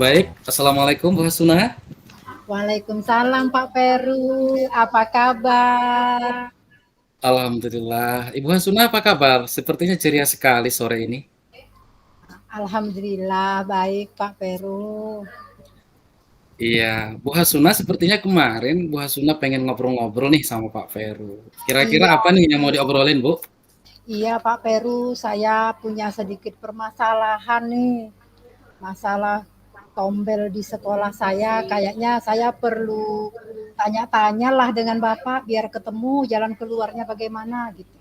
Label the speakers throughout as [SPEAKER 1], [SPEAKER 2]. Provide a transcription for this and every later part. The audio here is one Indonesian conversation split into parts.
[SPEAKER 1] Baik, Assalamualaikum Bu Hasuna.
[SPEAKER 2] Waalaikumsalam Pak Peru, apa kabar?
[SPEAKER 1] Alhamdulillah. Ibu Hasuna apa kabar? Sepertinya ceria sekali sore ini.
[SPEAKER 2] Alhamdulillah baik Pak Peru.
[SPEAKER 1] Iya, Bu Hasuna sepertinya kemarin Bu Hasuna pengen ngobrol-ngobrol nih sama Pak Feru. Kira-kira
[SPEAKER 2] Iya,
[SPEAKER 1] apa nih yang mau diobrolin, Bu?
[SPEAKER 2] iya Pak Peru, saya punya sedikit permasalahan nih. Masalah tombel di sekolah saya, kayaknya saya perlu tanya-tanya lah dengan Bapak biar ketemu jalan keluarnya bagaimana gitu.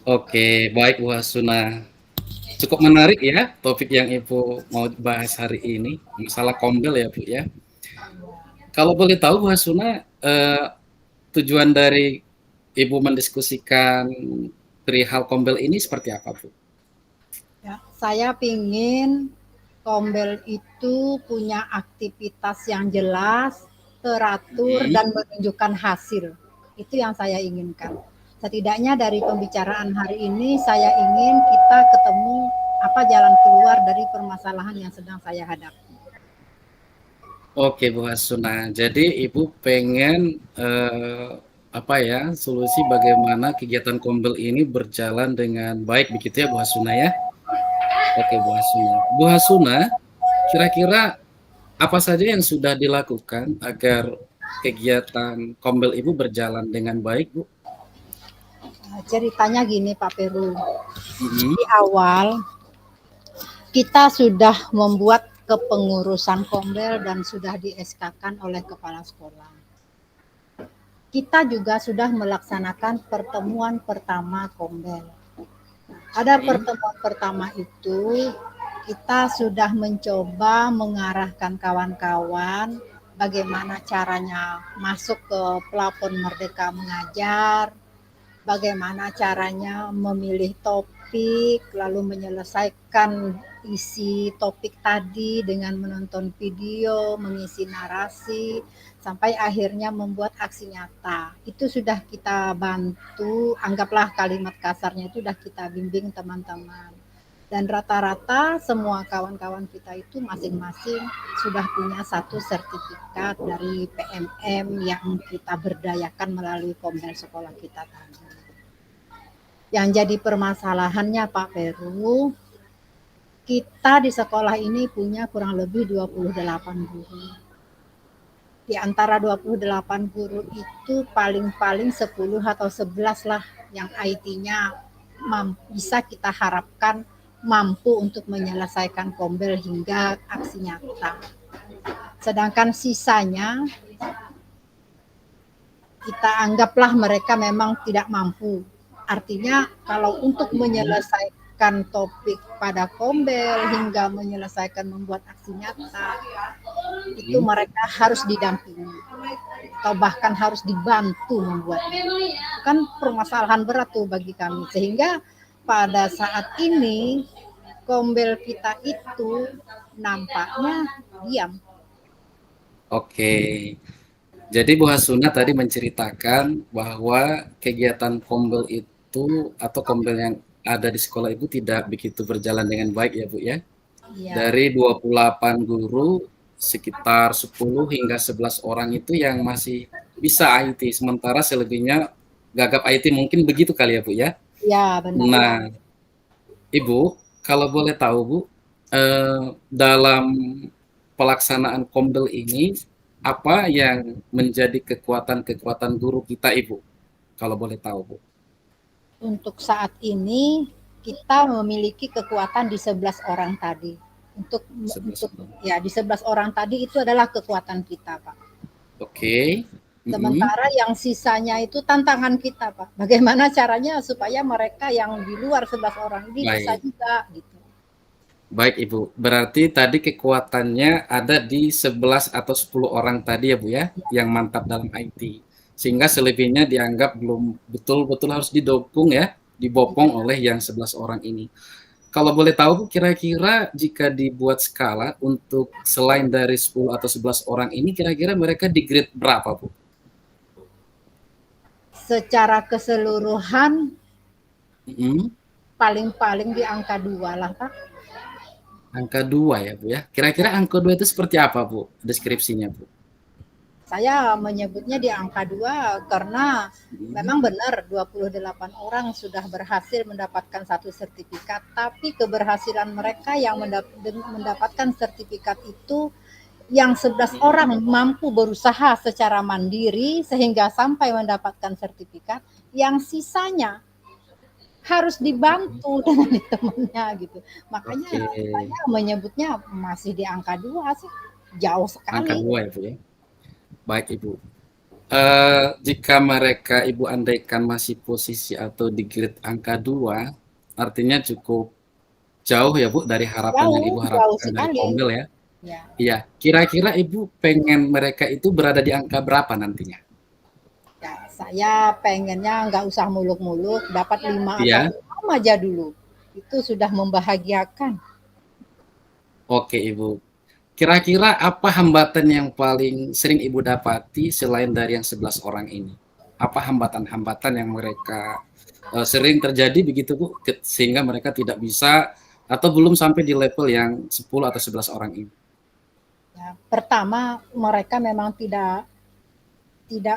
[SPEAKER 1] Oke, baik Bu Hasuna. Cukup menarik ya topik yang Ibu mau bahas hari ini. Masalah kombel ya, Bu ya. Kalau boleh tahu Bu Hasuna, tujuan dari Ibu mendiskusikan perihal kombel ini seperti apa, Bu?
[SPEAKER 2] Ya, saya pingin tombel itu punya aktivitas yang jelas, teratur,
[SPEAKER 1] Hmm.
[SPEAKER 2] dan menunjukkan hasil. Itu yang saya inginkan. Setidaknya dari pembicaraan hari ini, saya ingin kita ketemu apa jalan keluar dari permasalahan yang sedang saya hadapi.
[SPEAKER 1] Oke Bu Hasuna, jadi Ibu pengen apa ya solusi bagaimana kegiatan kombel ini berjalan dengan baik begitu ya Bu Hasuna ya? Oke Bu Hasuna. Bu Hasuna, kira-kira apa saja yang sudah dilakukan agar kegiatan kombel Ibu berjalan dengan baik Bu?
[SPEAKER 2] Ceritanya gini Pak Peru,
[SPEAKER 1] Mhm.
[SPEAKER 2] di awal kita sudah membuat kepengurusan kombel dan sudah di SK-kan oleh kepala sekolah. Kita juga sudah melaksanakan pertemuan pertama Kombel. Pada
[SPEAKER 1] Mhm.
[SPEAKER 2] pertemuan pertama itu, kita sudah mencoba mengarahkan kawan-kawan bagaimana caranya masuk ke plafon Merdeka Mengajar, bagaimana caranya memilih topik, lalu menyelesaikan isi topik tadi dengan menonton video, mengisi narasi, sampai akhirnya membuat aksi nyata. Itu sudah kita bantu, anggaplah kalimat kasarnya itu sudah kita bimbing teman-teman. Dan rata-rata semua kawan-kawan kita itu masing-masing sudah punya satu sertifikat dari PMM yang kita berdayakan melalui Kombel sekolah kita tadi. Yang jadi permasalahannya Pak Peru, kita di sekolah ini punya kurang lebih 28 guru. Di antara 28 guru itu paling-paling 10 atau 11 lah yang IT-nya bisa kita harapkan mampu untuk menyelesaikan kombel hingga aksi nyata. Sedangkan sisanya kita anggaplah mereka memang tidak mampu. Artinya kalau untuk
[SPEAKER 1] Mhm.
[SPEAKER 2] menyelesaikan topik pada kombel hingga menyelesaikan membuat aksi nyata, itu
[SPEAKER 1] Mhm.
[SPEAKER 2] mereka harus didampingi atau bahkan harus dibantu membuatnya. Kan permasalahan berat tuh bagi kami. Sehingga pada saat ini kombel kita itu nampaknya diam.
[SPEAKER 1] Oke. Jadi Bu Hasuna tadi menceritakan bahwa kegiatan kombel itu atau kombel yang ada di sekolah itu tidak begitu berjalan dengan baik ya Bu ya.
[SPEAKER 2] Iya,
[SPEAKER 1] Dari 28 guru sekitar 10 hingga 11 orang itu yang masih bisa IT, sementara selebihnya gagap IT mungkin begitu kali ya Bu ya.
[SPEAKER 2] iya benar.
[SPEAKER 1] Nah, Ibu, kalau boleh tahu Bu, dalam pelaksanaan kombel ini apa yang menjadi kekuatan-kekuatan guru kita Ibu? Kalau boleh tahu Bu.
[SPEAKER 2] Untuk saat ini kita memiliki kekuatan di 11 orang tadi. Untuk
[SPEAKER 1] 11
[SPEAKER 2] untuk
[SPEAKER 1] orang.
[SPEAKER 2] ya di 11 orang tadi itu adalah kekuatan kita, Pak.
[SPEAKER 1] Oke. Mm-mm.
[SPEAKER 2] Sementara yang sisanya itu tantangan kita, Pak. Bagaimana caranya supaya mereka yang di luar 11 orang ini bisa
[SPEAKER 1] Baik.
[SPEAKER 2] juga gitu.
[SPEAKER 1] Baik Ibu, berarti tadi kekuatannya ada di 11 atau 10 orang tadi ya Bu ya, yang mantap dalam IT. Sehingga selebihnya dianggap belum betul-betul harus didukung ya, dibopong
[SPEAKER 2] Iya.
[SPEAKER 1] oleh yang 11 orang ini. Kalau boleh tahu Bu, kira-kira jika dibuat skala untuk selain dari 10 atau 11 orang ini, kira-kira mereka di grade berapa Bu?
[SPEAKER 2] Secara keseluruhan
[SPEAKER 1] Mm-mm.
[SPEAKER 2] paling-paling di angka 2 lah, Pak.
[SPEAKER 1] Angka 2 ya, Bu, ya. Kira-kira angka 2 itu seperti apa, Bu, deskripsinya, Bu?
[SPEAKER 2] Saya menyebutnya di angka 2 karena
[SPEAKER 1] Mhm.
[SPEAKER 2] memang benar 28 orang sudah berhasil mendapatkan satu sertifikat, tapi keberhasilan mereka yang mendapatkan sertifikat itu yang 11 orang mampu berusaha secara mandiri sehingga sampai mendapatkan sertifikat, yang sisanya harus
[SPEAKER 1] Mhm.
[SPEAKER 2] dibantu dengan temannya gitu. Makanya
[SPEAKER 1] Oke,
[SPEAKER 2] saya menyebutnya masih di angka 2 sih, jauh
[SPEAKER 1] angka
[SPEAKER 2] sekali.
[SPEAKER 1] 2 ya, Bu, ya. Baik, Ibu. Jika mereka Ibu andaikan masih posisi atau di grade angka 2, artinya cukup jauh ya, Bu, dari harapan yang
[SPEAKER 2] Jauh,
[SPEAKER 1] Ibu
[SPEAKER 2] jauh
[SPEAKER 1] harapkan dari
[SPEAKER 2] sekali.
[SPEAKER 1] Kombel ya.
[SPEAKER 2] Ya,
[SPEAKER 1] Iya, kira-kira Ibu pengen mereka itu berada di angka berapa nantinya?
[SPEAKER 2] ya saya pengennya nggak usah muluk-muluk, dapat 5 atau
[SPEAKER 1] Iya?
[SPEAKER 2] 6 aja dulu. Itu sudah membahagiakan.
[SPEAKER 1] Oke, Ibu. Kira-kira apa hambatan yang paling sering Ibu dapati selain dari yang 11 orang ini? Apa hambatan-hambatan yang mereka sering terjadi begitu Bu, sehingga mereka tidak bisa atau belum sampai di level yang 10 atau 11 orang ini?
[SPEAKER 2] Ya, pertama mereka memang tidak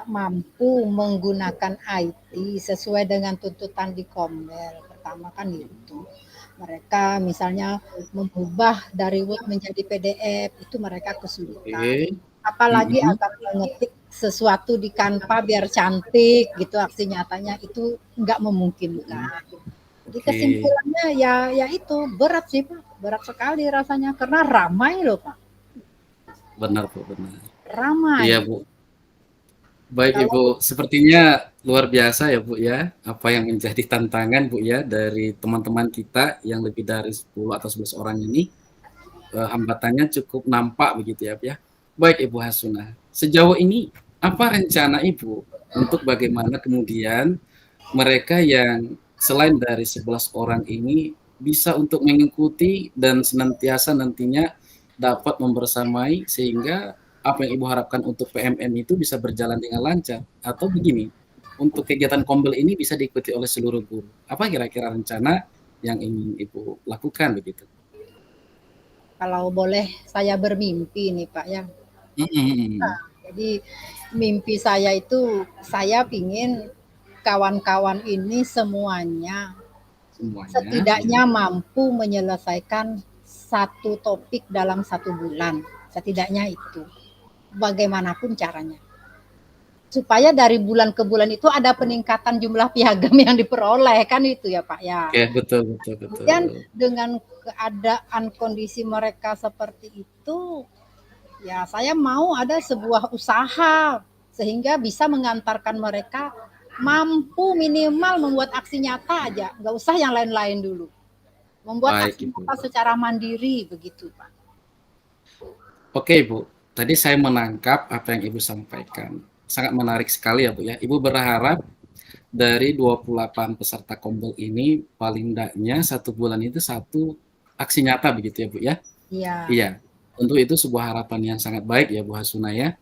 [SPEAKER 2] mampu menggunakan IT sesuai dengan tuntutan di Komdel. Pertama kan itu. Mereka misalnya mengubah dari Word menjadi PDF itu mereka kesulitan.
[SPEAKER 1] Oke.
[SPEAKER 2] Apalagi
[SPEAKER 1] Mhm.
[SPEAKER 2] akan mengetik sesuatu di Canva biar cantik gitu aksi nyatanya itu nggak
[SPEAKER 1] Mhm.
[SPEAKER 2] memungkinkan. Jadi
[SPEAKER 1] Oke.
[SPEAKER 2] kesimpulannya ya itu berat sih Pak, berat sekali rasanya karena ramai loh Pak,
[SPEAKER 1] Benar Bu, benar.
[SPEAKER 2] ramai.
[SPEAKER 1] Iya Bu. Baik
[SPEAKER 2] Kalau
[SPEAKER 1] Ibu, sepertinya luar biasa ya Bu ya, apa yang menjadi tantangan Bu ya dari teman-teman kita yang lebih dari 10 atau 11 orang ini, hambatannya cukup nampak begitu ya Bu ya. Baik Ibu Hasuna, sejauh ini apa rencana Ibu untuk bagaimana kemudian mereka yang selain dari 11 orang ini bisa untuk mengikuti dan senantiasa nantinya dapat membersamai sehingga apa yang Ibu harapkan untuk PMM itu bisa berjalan dengan lancar? Atau begini, untuk kegiatan Kombel ini bisa diikuti oleh seluruh guru. Apa kira-kira rencana yang ingin Ibu lakukan begitu?
[SPEAKER 2] kalau boleh saya bermimpi nih Pak ya.
[SPEAKER 1] Mhm mhm.
[SPEAKER 2] Jadi mimpi saya itu saya pingin kawan-kawan ini semuanya
[SPEAKER 1] Semuanya,
[SPEAKER 2] setidaknya
[SPEAKER 1] ya.
[SPEAKER 2] mampu menyelesaikan satu topik dalam 1 bulan. Setidaknya itu. Bagaimanapun caranya. Supaya dari bulan ke bulan itu ada peningkatan jumlah piagam yang diperoleh kan itu ya Pak ya.
[SPEAKER 1] Oke, betul betul
[SPEAKER 2] Kemudian
[SPEAKER 1] betul.
[SPEAKER 2] dengan keadaan kondisi mereka seperti itu, ya saya mau ada sebuah usaha sehingga bisa mengantarkan mereka mampu minimal membuat aksi nyata aja, nggak usah yang lain-lain dulu. Membuat
[SPEAKER 1] Baik,
[SPEAKER 2] aksi
[SPEAKER 1] Ibu.
[SPEAKER 2] nyata secara mandiri begitu, Pak.
[SPEAKER 1] Oke, Ibu. Tadi saya menangkap apa yang Ibu sampaikan. Sangat menarik sekali ya, Bu ya. Ibu berharap dari 28 peserta Kombel ini paling tidaknya 1 bulan itu satu aksi nyata begitu ya, Bu ya?
[SPEAKER 2] Iya.
[SPEAKER 1] Iya. Tentu itu sebuah harapan yang sangat baik ya, Bu Hasuna ya.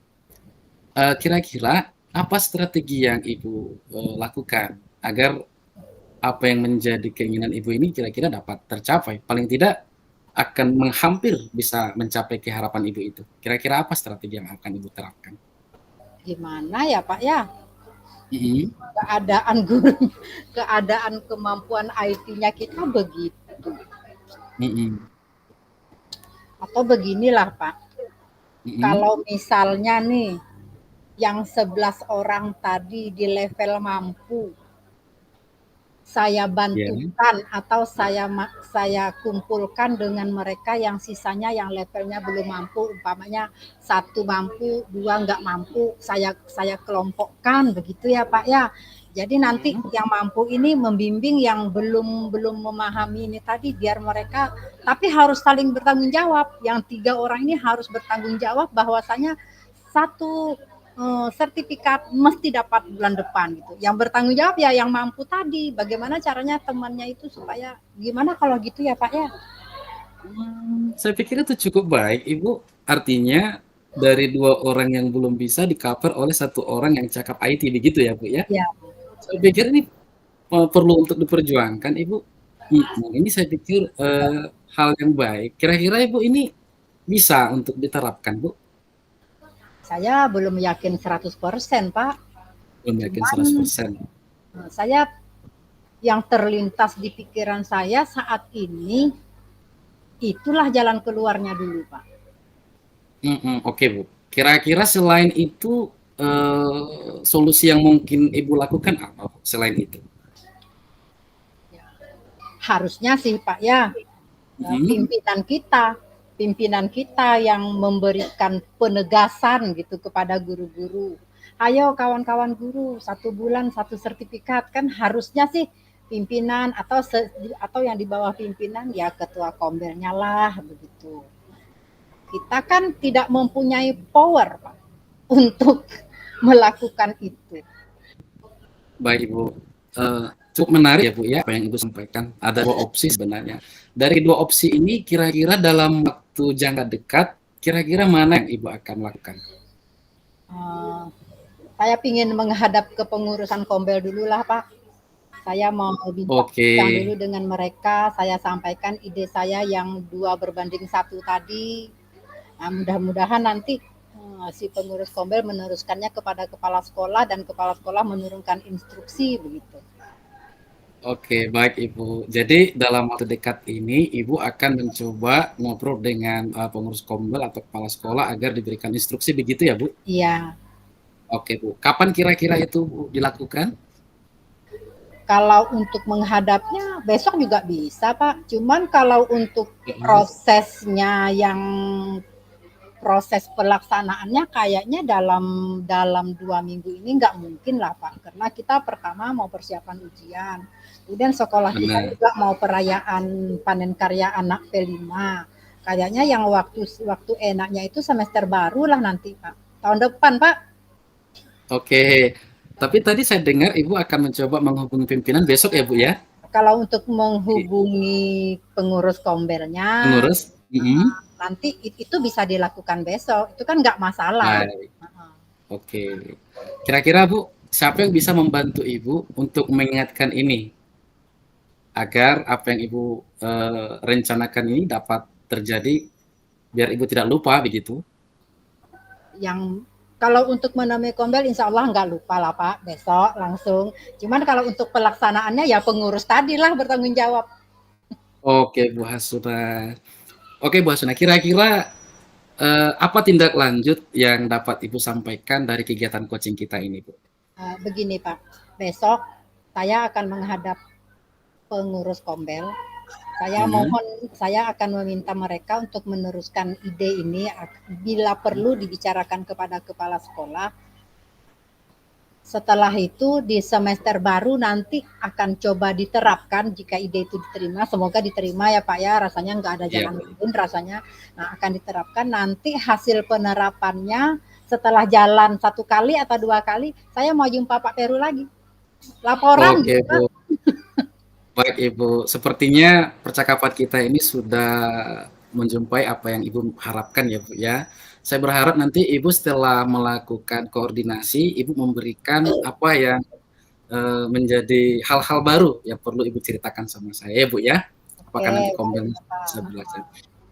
[SPEAKER 1] Kira-kira apa strategi yang Ibu lakukan agar apa yang menjadi keinginan Ibu ini kira-kira dapat tercapai? Paling tidak akan menghampir bisa mencapai keharapan Ibu itu. Kira-kira apa strategi yang akan Ibu terapkan?
[SPEAKER 2] Gimana ya, Pak ya?
[SPEAKER 1] Mhm.
[SPEAKER 2] Keadaan guru, keadaan kemampuan IT-nya kita begitu.
[SPEAKER 1] Mhm.
[SPEAKER 2] Atau beginilah, Pak.
[SPEAKER 1] Mhm.
[SPEAKER 2] Kalau misalnya nih yang 11 orang tadi di level mampu saya
[SPEAKER 1] Iya.
[SPEAKER 2] bantukan atau saya kumpulkan dengan mereka yang sisanya yang levelnya belum mampu, umpamanya satu mampu, dua nggak mampu, saya kelompokkan begitu ya Pak ya. Jadi nanti
[SPEAKER 1] Mhm.
[SPEAKER 2] yang mampu ini membimbing yang belum belum memahami ini tadi biar mereka tapi harus saling bertanggung jawab. Yang 3 orang ini harus bertanggung jawab bahwasanya satu sertifikat mesti dapat bulan depan gitu. Yang bertanggung jawab ya yang mampu tadi. Bagaimana caranya temannya itu supaya gimana kalau gitu ya Pak ya?
[SPEAKER 1] Saya pikir itu cukup baik, Ibu. Artinya dari 2 orang yang belum bisa di-cover oleh 1 orang yang cakap IT begitu ya, Bu, ya?
[SPEAKER 2] Ya,
[SPEAKER 1] Saya pikir ini perlu untuk diperjuangkan, Ibu. Mhm, ini saya pikir, hal yang baik. Kira-kira Ibu ini bisa untuk diterapkan, Bu?
[SPEAKER 2] Saya belum yakin 100%, Pak.
[SPEAKER 1] Belum yakin
[SPEAKER 2] Cuman
[SPEAKER 1] 100%.
[SPEAKER 2] saya yang terlintas di pikiran saya saat ini itulah jalan keluarnya dulu, Pak.
[SPEAKER 1] Oke, Bu. Kira-kira selain itu, solusi yang mungkin Ibu lakukan apa, Bu, selain itu?
[SPEAKER 2] Harusnya sih, Pak, ya,
[SPEAKER 1] Mhm.
[SPEAKER 2] pimpinan kita yang memberikan penegasan gitu kepada guru-guru. Ayo kawan-kawan guru, 1 bulan 1 sertifikat, kan harusnya sih pimpinan atau yang di bawah pimpinan ya ketua kombelnya lah begitu. Kita kan tidak mempunyai power, Pak, untuk melakukan itu.
[SPEAKER 1] Baik, Ibu. Cukup menarik ya, Bu, ya, apa yang Ibu sampaikan. Ada 2 opsi sebenarnya. Dari 2 opsi ini kira-kira dalam waktu jangka dekat, kira-kira mana yang Ibu akan lakukan?
[SPEAKER 2] Saya ingin menghadap ke pengurusan kombel dulu lah, Pak. Saya mau
[SPEAKER 1] Oke.
[SPEAKER 2] bincang dulu dengan mereka, saya sampaikan ide saya yang 2:1 tadi. Nah, mudah-mudahan nanti si pengurus kombel meneruskannya kepada kepala sekolah dan kepala sekolah menurunkan instruksi begitu.
[SPEAKER 1] Oke, baik Ibu. Jadi dalam waktu dekat ini Ibu akan mencoba ngobrol dengan pengurus kombel atau kepala sekolah agar diberikan instruksi begitu ya, Bu?
[SPEAKER 2] Iya,
[SPEAKER 1] Oke, Bu. Kapan kira-kira itu, Bu, dilakukan?
[SPEAKER 2] kalau untuk menghadapnya besok juga bisa, Pak. Cuman kalau untuk
[SPEAKER 1] Mhm.
[SPEAKER 2] prosesnya yang proses pelaksanaannya kayaknya dalam dalam 2 minggu ini nggak mungkin lah, Pak, karena kita pertama mau persiapan ujian, kemudian sekolah kita
[SPEAKER 1] Benar.
[SPEAKER 2] juga mau perayaan panen karya anak P5. Kayaknya yang waktu waktu enaknya itu semester baru lah nanti, Pak, tahun depan, Pak.
[SPEAKER 1] Oke. Tapi tadi saya dengar Ibu akan mencoba menghubungi pimpinan besok ya, Bu, ya?
[SPEAKER 2] Kalau untuk
[SPEAKER 1] Oke.
[SPEAKER 2] menghubungi pengurus kombelnya,
[SPEAKER 1] Pengurus? Mhm.
[SPEAKER 2] nanti itu bisa dilakukan besok, itu kan nggak masalah.
[SPEAKER 1] Baik. Oke. Kira-kira, Bu, siapa yang bisa membantu Ibu untuk mengingatkan ini agar apa yang Ibu rencanakan ini dapat terjadi biar Ibu tidak lupa begitu?
[SPEAKER 2] Yang kalau untuk menemui kombel insya Allah nggak lupa lah Pak, besok langsung. Cuman kalau untuk pelaksanaannya ya pengurus tadi lah bertanggung jawab.
[SPEAKER 1] Oke, Bu Hasuna. Oke, Bu Hasuna, kira-kira apa tindak lanjut yang dapat Ibu sampaikan dari kegiatan coaching kita ini, Bu?
[SPEAKER 2] Begini Pak, besok saya akan menghadap pengurus kombel.
[SPEAKER 1] Mhm.
[SPEAKER 2] Saya akan meminta mereka untuk meneruskan ide ini bila perlu dibicarakan kepada kepala sekolah. Setelah itu di semester baru nanti akan coba diterapkan jika ide itu diterima. Semoga diterima ya Pak ya, rasanya nggak ada
[SPEAKER 1] Iya,
[SPEAKER 2] jalan
[SPEAKER 1] Bu.
[SPEAKER 2] lain rasanya. Nah, akan diterapkan nanti hasil penerapannya setelah jalan 1 kali atau 2 kali, saya mau jumpa Pak Peru lagi. Laporan
[SPEAKER 1] Oke,
[SPEAKER 2] gitu Pak.
[SPEAKER 1] Bu. Baik, Ibu. Sepertinya percakapan kita ini sudah menjumpai apa yang Ibu harapkan ya, Bu, ya. Saya berharap nanti Ibu setelah melakukan koordinasi, Ibu memberikan apa yang menjadi hal-hal baru yang perlu Ibu ceritakan sama saya ya, Bu, ya.
[SPEAKER 2] Oke,
[SPEAKER 1] Apakah nanti
[SPEAKER 2] baik
[SPEAKER 1] kombin
[SPEAKER 2] ya Pak.
[SPEAKER 1] bisa belajar.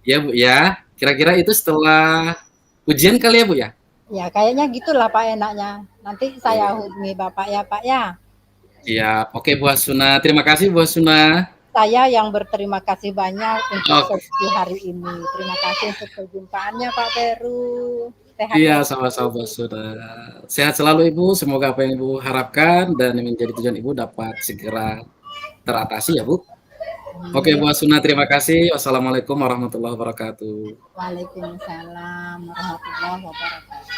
[SPEAKER 1] Ya, Bu, ya. Kira-kira itu setelah ujian kali ya, Bu, ya?
[SPEAKER 2] Ya kayaknya gitulah Pak enaknya. Nanti saya
[SPEAKER 1] Iya.
[SPEAKER 2] hubungi Bapak ya Pak ya.
[SPEAKER 1] Siap. Oke, Bu Hasuna. Terima kasih, Bu Hasuna.
[SPEAKER 2] Saya yang berterima kasih banyak untuk
[SPEAKER 1] Oke.
[SPEAKER 2] sesi hari ini. Terima kasih untuk perjumpaannya Pak Peru. Sehat
[SPEAKER 1] Iya,
[SPEAKER 2] ya.
[SPEAKER 1] sama-sama, Bu Hasuna. Sehat selalu, Ibu. Semoga apa yang Ibu harapkan dan yang menjadi tujuan Ibu dapat segera teratasi ya, Bu. Oke,
[SPEAKER 2] Amin.
[SPEAKER 1] Bu Hasuna, terima kasih. Wassalamualaikum warahmatullahi wabarakatuh.
[SPEAKER 2] Waalaikumsalam warahmatullahi wabarakatuh.